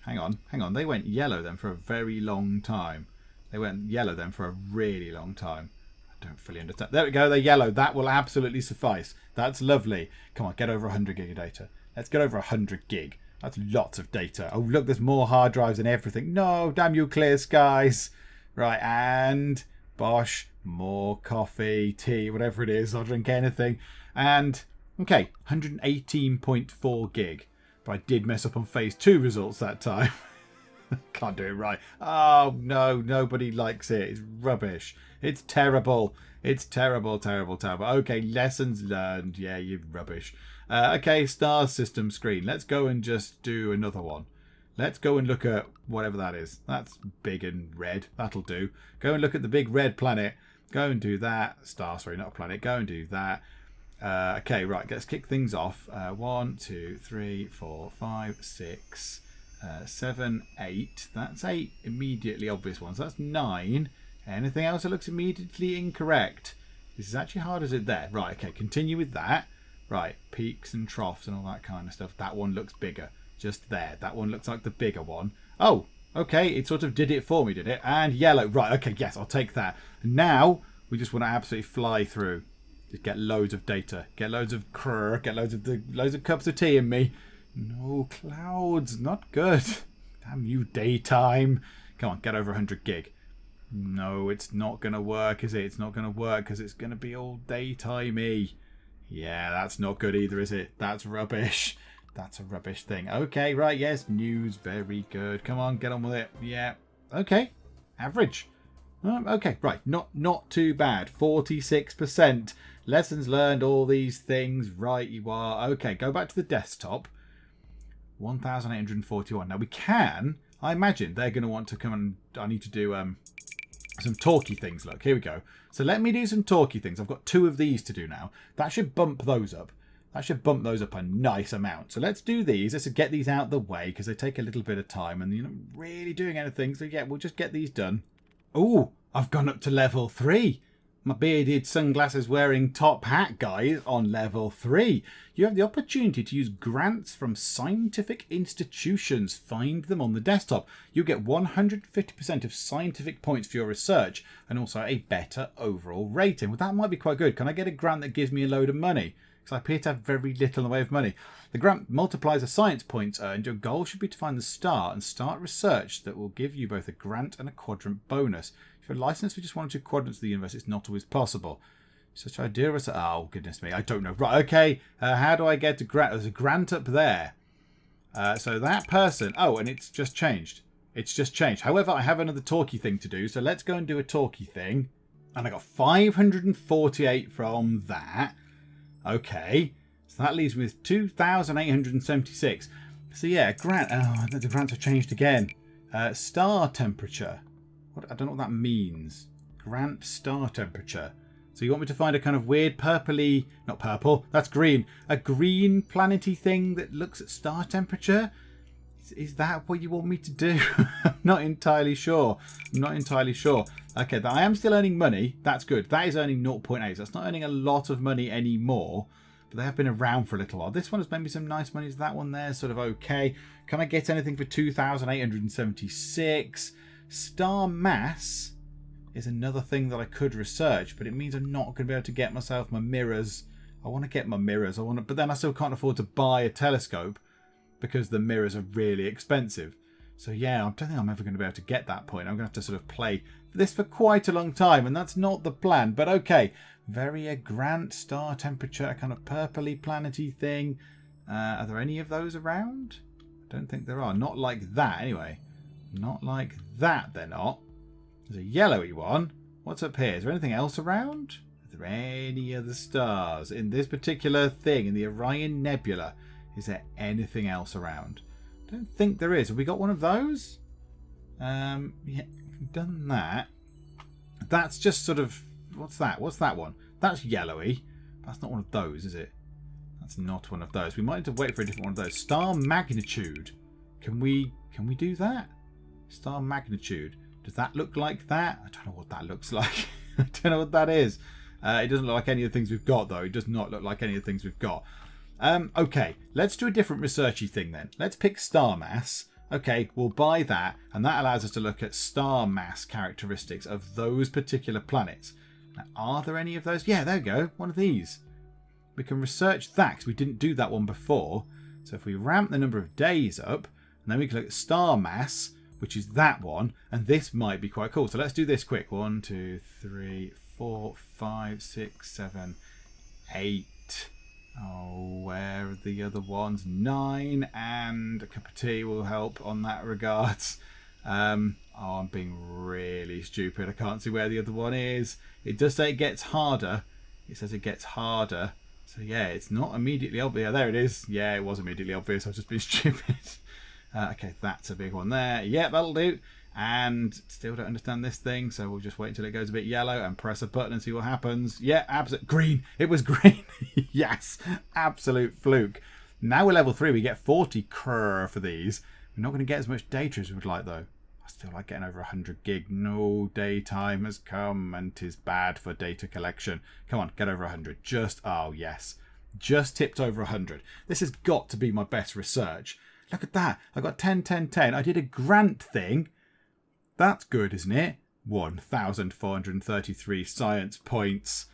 Hang on. They went yellow then for a very long time. They went yellow then for a really long time. I don't fully understand. There we go, they're yellow. That will absolutely suffice. That's lovely. Come on, get over 100 gig of data. Let's get over 100 gig. That's lots of data. Oh, look, there's more hard drives and everything. No, damn you, clear skies. Right, and bosh. More coffee, tea, whatever it is. I'll drink anything. And, okay, 118.4 gig. But I did mess up on phase 2 results that time. Can't do it right. Oh, no, nobody likes it. It's rubbish. It's terrible. It's terrible, terrible, terrible. Okay, lessons learned. Yeah, you're rubbish. Okay, star system screen. Let's go and just do another one. Let's go and look at whatever that is. That's big and red. That'll do. Go and look at the big red planet. Go and do that. Star, sorry, not a planet. Go and do that. Okay, right. Let's kick things off. 1, 2, 3, 4, 5, 6, 7, 8. That's 8 immediately obvious ones. That's 9. Anything else that looks immediately incorrect? This is actually hard as it there. Right, okay. Continue with that. Right, peaks and troughs and all that kind of stuff. That one looks bigger. Just there. That one looks like the bigger one. Oh, okay. It sort of did it for me, did it? And yellow. Right, okay. Yes, I'll take that. Now, we just want to absolutely fly through. Just get loads of data. Get loads of get loads of cups of tea in me. No, clouds. Not good. Damn you, daytime. Come on, get over 100 gig. No, it's not going to work, is it? It's not going to work because it's going to be all daytimey. Yeah, that's not good either, is it? That's rubbish. That's a rubbish thing. Okay, right, yes, news, very good. Come on, get on with it. Yeah, okay, average. Okay, right, not too bad. 46%. Lessons learned, all these things. Right, you are. Okay, go back to the desktop. 1,841. Now, we can, I imagine, they're going to want to come and, I need to do some talky things. Look, here we go. So let me do some talky things. I've got 2 of these to do now. That should bump those up. That should bump those up a nice amount. So let's do these. Let's get these out of the way because they take a little bit of time and you're not really doing anything. So yeah, we'll just get these done. Oh, I've gone up to level 3. My bearded sunglasses wearing top hat guy is on level 3. You have the opportunity to use grants from scientific institutions. Find them on the desktop. You get 150% of scientific points for your research and also a better overall rating. Well, that might be quite good. Can I get a grant that gives me a load of money? Because I appear to have very little in the way of money. The grant multiplies the science points earned. Your goal should be to find the star and start research that will give you both a grant and a quadrant bonus. If you're licensed for just 1 or 2 quadrants of the universe, it's not always possible. Such idea as... Oh, goodness me. I don't know. Right, okay. How do I get a grant? There's a grant up there. So that person... Oh, and it's just changed. It's just changed. However, I have another talky thing to do. So let's go and do a talky thing. And I got 548 from that. Okay. So that leaves me with 2,876. So yeah, grant. Oh, the grants have changed again. Star temperature. I don't know what that means. Grant star temperature. So you want me to find a kind of weird purpley... Not purple. That's green. A green planety thing that looks at star temperature? Is that what you want me to do? I'm not entirely sure. I'm not entirely sure. Okay, I am still earning money. That's good. That is earning 0.8. That's not earning a lot of money anymore. But they have been around for a little while. This one has made me some nice money. Is that one there sort of okay? Can I get anything for 2,876? Star mass is another thing that I could research, but it means I'm not going to be able to get myself my mirrors. I want to get my mirrors. But then I still can't afford to buy a telescope because the mirrors are really expensive. So yeah, I don't think I'm ever going to be able to get that point. I'm going to have to sort of play this for quite a long time, and that's not the plan. But okay, very grant star temperature, a kind of purpley planety thing. Are there any of those around? I don't think there are. Not like that, anyway. Not like that, they're not. There's a yellowy one. What's up here? Is there anything else around? Are there any other stars in this particular thing, in the Orion Nebula? Is there anything else around? I don't think there is. Have we got one of those? Yeah, we've done that. That's just sort of... What's that? What's that one? That's yellowy. That's not one of those, is it? That's not one of those. We might have to wait for a different one of those. Star magnitude. Can we do that? Star magnitude. Does that look like that? I don't know what that looks like. I don't know what that is. It doesn't look like any of the things we've got, though. It does not look like any of the things we've got. Okay, let's do a different researchy thing then. Let's pick star mass. Okay, we'll buy that, and that allows us to look at star mass characteristics of those particular planets. Now, are there any of those? Yeah, there we go. One of these. We can research that because we didn't do that one before. So if we ramp the number of days up, and then we can look at star mass, which is that one, and this might be quite cool. So let's do this quick. 1, 2, 3, 4, 5, 6, 7, 8. Oh, where are the other ones? 9, and a cup of tea will help on that regards. Oh, I'm being really stupid. I can't see where the other one is. It does say it gets harder. It says it gets harder. So yeah, it's not immediately obvious. Yeah, there it is. Yeah, it was immediately obvious. I've just been stupid. Okay, that's a big one there. Yeah, that'll do. And still don't understand this thing, so we'll just wait until it goes a bit yellow and press a button and see what happens. Yeah, absolute green. It was green. Yes, absolute fluke. Now we're level 3. We get 40 crr for these. We're not going to get as much data as we would like, though. I still like getting over 100 gig. No, daytime has come and 'tis bad for data collection. Come on, get over 100. Oh yes, just tipped over 100. This has got to be my best research. Look at that. I got 10, 10, 10. I did a grant thing. That's good, isn't it? 1,433 science points.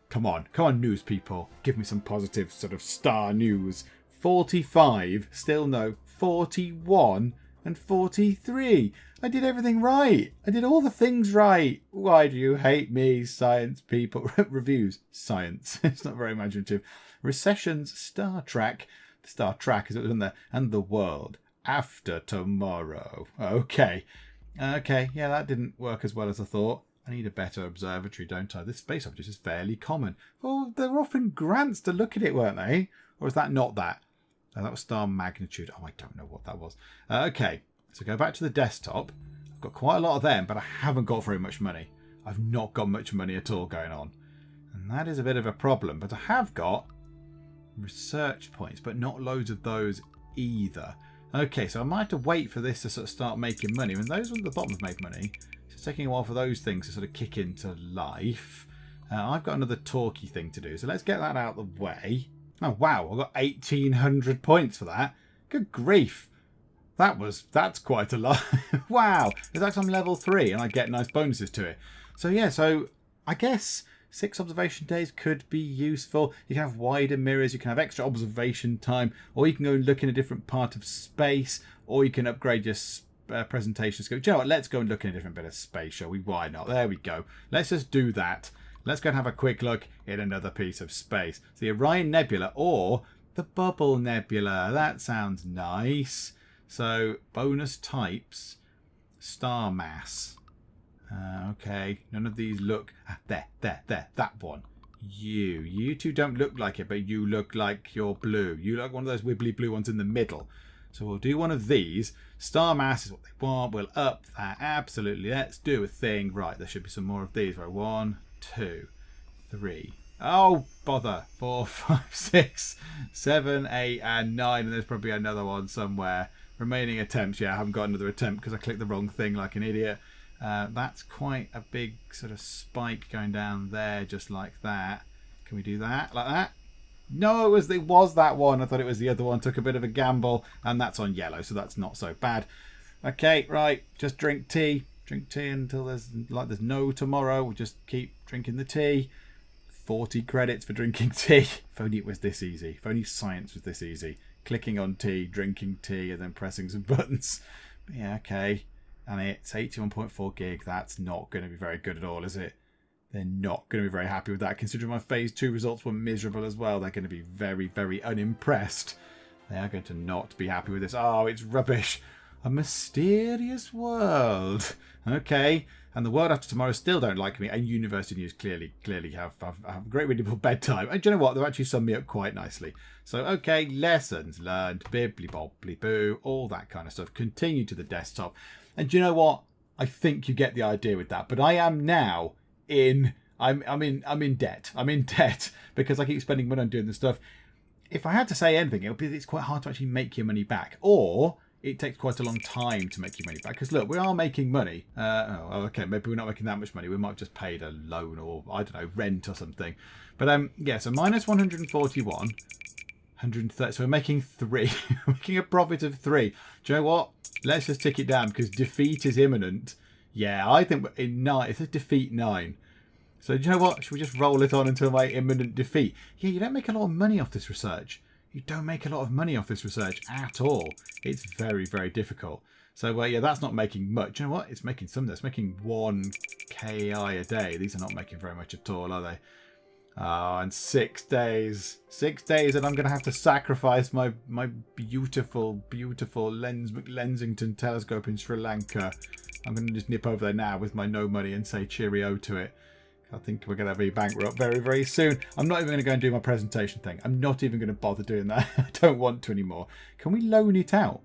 Come on, news people. Give me some positive sort of star news. 45, still no. 41 and 43. I did everything right. I did all the things right. Why do you hate me, science people? Reviews, science. It's not very imaginative. Recessions, Star Trek. Star Trek, as it was in there. And the world after tomorrow. Okay. Okay, yeah, that didn't work as well as I thought. I need a better observatory, don't I? This space object is fairly common. Oh, they were offering grants to look at it, weren't they? Or is that not that? Oh, that was star magnitude. Oh, I don't know what that was. Okay, so go back to the desktop. I've got quite a lot of them, but I haven't got very much money. I've not got much money at all going on. And that is a bit of a problem. But I have got research points, but not loads of those either. Okay, so I might have to wait for this to sort of start making money. When those ones at the bottom have made money, it's taking a while for those things to sort of kick into life. I've got another talky thing to do, so let's get that out of the way. Oh wow, I've got 1,800 points for that. Good grief. That's quite a lot. Wow, it's like I'm level 3 and I get nice bonuses to it. So yeah, so I guess 6 observation days could be useful. You can have wider mirrors, you can have extra observation time, or you can go and look in a different part of space, or you can upgrade your presentation scope. Do you know what? Let's go and look in a different bit of space, shall we? Why not? There we go. Let's just do that. Let's go and have a quick look in another piece of space. The Orion Nebula or the Bubble Nebula. That sounds nice. So, bonus types, star mass. Okay, none of these look... there, that one. You two don't look like it, but you look like you're blue. You look like one of those wibbly blue ones in the middle. So we'll do one of these. Star mass is what they want. We'll up that. Absolutely. Let's do a thing. Right, there should be some more of these. Right, 1, 2, 3. Oh, bother. 4, 5, 6, 7, 8, and 9. And there's probably another one somewhere. Remaining attempts. Yeah, I haven't got another attempt because I clicked the wrong thing like an idiot. That's quite a big sort of spike going down there, just like that. Can we do that? Like that? No, it was that one. I thought it was the other one. Took a bit of a gamble, and that's on yellow, so that's not so bad. Okay, right. Just drink tea. Drink tea until there's no tomorrow. We'll just keep drinking the tea. 40 credits for drinking tea. If only it was this easy. If only science was this easy. Clicking on tea, drinking tea, and then pressing some buttons. But yeah, okay. And it's 81.4 gig. That's not going to be very good at all, is it? They're not going to be very happy with that. Considering my phase 2 results were miserable as well, they're going to be very, very unimpressed. They are going to not be happy with this. Oh, it's rubbish. A mysterious world. Okay. And the world after tomorrow still don't like me. And University News clearly have a great readable bedtime. And do you know what? They've actually summed me up quite nicely. So, okay, lessons learned, bibbly bobbly boo, all that kind of stuff. Continue to the desktop. And do you know what? I think you get the idea with that. But I am now I'm in debt. I'm in debt because I keep spending money on doing this stuff. If I had to say anything, it would be it's quite hard to actually make your money back. Or it takes quite a long time to make your money back. Because look, we are making money. Okay, maybe we're not making that much money. We might have just paid a loan or, I don't know, rent or something. But yeah, so minus 141. 130. So we're making 3. We're making a profit of 3. Do you know what? Let's just tick it down because defeat is imminent. Yeah, I think in 9. It says defeat 9. So do you know what? Should we just roll it on until my imminent defeat? Yeah, you don't make a lot of money off this research. You don't make a lot of money off this research at all. It's very, very difficult. So yeah, that's not making much. Do you know what? It's making some. It's making 1 KI a day. These are not making very much at all, are they? Oh, and 6 days. 6 days, and I'm going to have to sacrifice my beautiful, beautiful Lensington telescope in Sri Lanka. I'm going to just nip over there now with my no money and say cheerio to it. I think we're going to be bankrupt very, very soon. I'm not even going to go and do my presentation thing. I'm not even going to bother doing that. I don't want to anymore. Can we loan it out?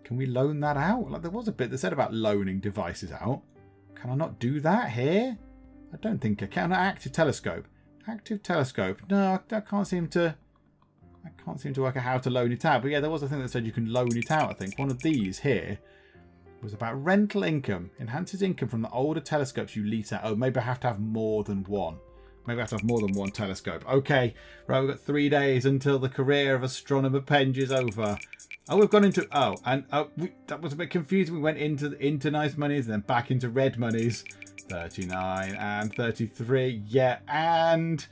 Can we loan that out? Like there was a bit that said about loaning devices out. Can I not do that here? I don't think I can. Active telescope. Active telescope. No, I can't seem to work out how to loan it out. But yeah, there was a thing that said you can loan it out, I think. One of these here was about rental income. Enhances income from the older telescopes you lease out. Oh, maybe I have to have more than one. Maybe I have to have more than one telescope. Okay, right, we've got 3 days until the career of Astronomer Penge is over. Oh, we've gone into... Oh, and that was a bit confusing. We went into nice monies and then back into red monies. 39 and 33. Yeah, and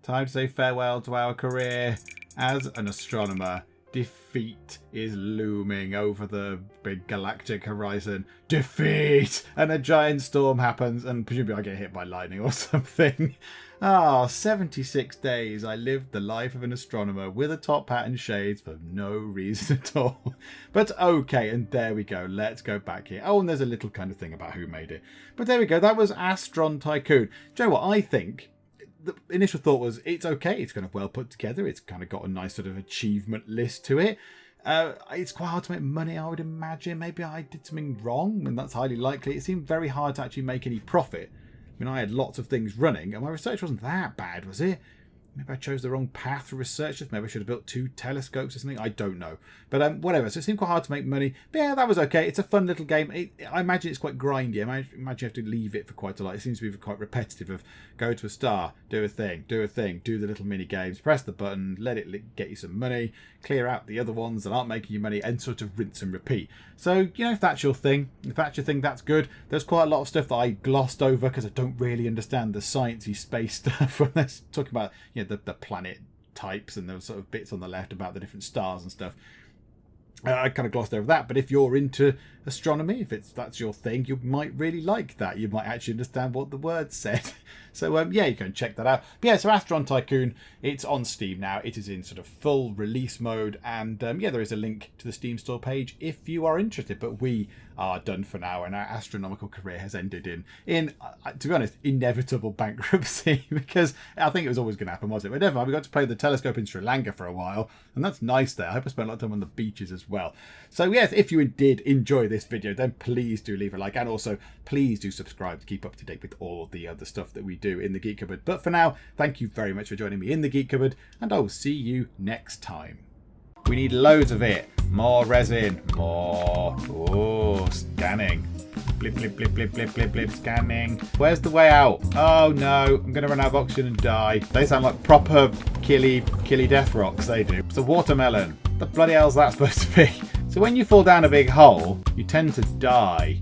time to say farewell to our career as an astronomer. Defeat is looming over the big galactic horizon. Defeat! And a giant storm happens and presumably I get hit by lightning or something. 76 days I lived the life of an astronomer with a top hat and shades for no reason at all. But okay, and there we go. Let's go back here. Oh, and there's a little kind of thing about who made it. But there we go. That was AstronTycoon. Do you know what I think? The initial thought was it's okay. It's kind of well put together. It's kind of got a nice sort of achievement list to it. It's quite hard to make money, I would imagine. Maybe I did something wrong, and that's highly likely. It seemed very hard to actually make any profit. I mean, I had lots of things running, and my research wasn't that bad, was it? Maybe I chose the wrong path for researchers. Maybe I should have built 2 telescopes or something. I don't know. But whatever. So it seemed quite hard to make money. But yeah, that was okay. It's a fun little game. I imagine it's quite grindy. I imagine you have to leave it for quite a lot. It seems to be quite repetitive of go to a star, do a thing, do the little mini games, press the button, let it get you some money, clear out the other ones that aren't making you money, and sort of rinse and repeat. So, you know, if that's your thing, that's good. There's quite a lot of stuff that I glossed over because I don't really understand the sciencey space stuff when they're talking about, you know, the planet types and those sort of bits on the left about the different stars and stuff. I kind of glossed over that, but if you're into astronomy, if that's your thing, you might really like that. You might actually understand what the words said. So yeah, you can check that out. But yeah, so AstronTycoon, it's on Steam now. It is in sort of full release mode, and yeah, there is a link to the Steam store page if you are interested. But we are done for now, and our astronomical career has ended in to be honest, inevitable bankruptcy, because I think it was always going to happen, wasn't it? But never mind, we got to play the telescope in Sri Lanka for a while, and that's nice there. I hope I spent a lot of time on the beaches as well. So yes, if you did enjoy this video, then please do leave a like, and also please do subscribe to keep up to date with all the other stuff that we do in the Geek Cupboard. But for now, thank you very much for joining me in the Geek Cupboard, and I will see you next time. We need loads of it. More resin. More. Oh, scanning. Blip, blip, blip, blip, blip, blip, blip, scanning. Where's the way out? Oh no, I'm going to run out of oxygen and die. They sound like proper killy death rocks, they do. It's a watermelon. What the bloody hell's that supposed to be? So when you fall down a big hole, you tend to die.